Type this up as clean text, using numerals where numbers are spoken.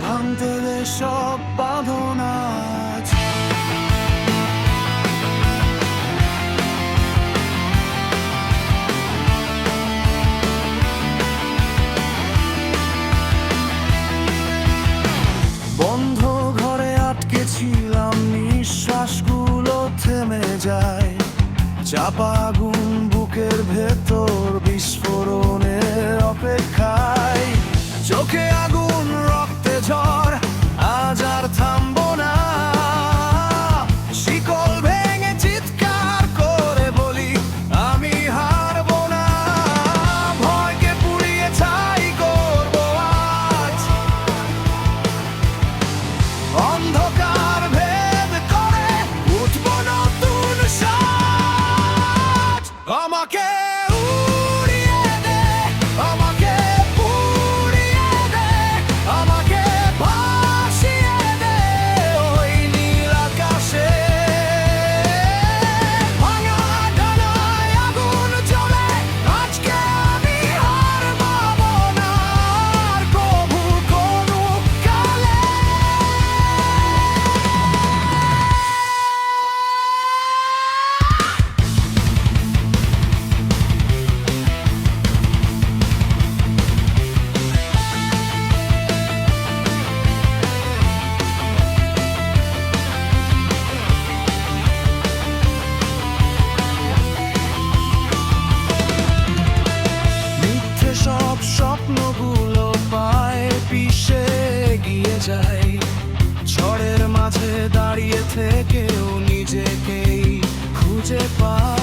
ভাঙতে দে সব বাঁধন আজ। বন্ধ ঘরে আটকে ছিলাম, নিঃশ্বাসগুলো থেমে যায়। চাপা আগুন বুকের ভেতর, বিস্ফোরণের অপেক্ষায়। চোখে আগুন, রক্তে ঝড়, আজ আর থামবো না। শিকল ভেঙে চিৎকার করে বলি, আমি হারবো না। ভয়কে পুড়িয়ে ছাই করবো আজ। অন্ধকার ভেদ করে উঠবো নতুন সাজ। আমাকে উড়িয়ে দে, আমাকে পুড়িয়ে দে, আমাকে ভাসিয়ে দে ওই নীল আকাশে। ভাঙা ডানায় আগুন জ্বলে, আজকে আমি হার মানবো না আর কভু কোনো কালে। মিথ্যে সব স্বপ্নগুলো পায় পিষে এগিয়ে যায়। ঝড়ের মাঝে দাঁড়িয়ে থেকেও নিজেকেই খুঁজে পায়।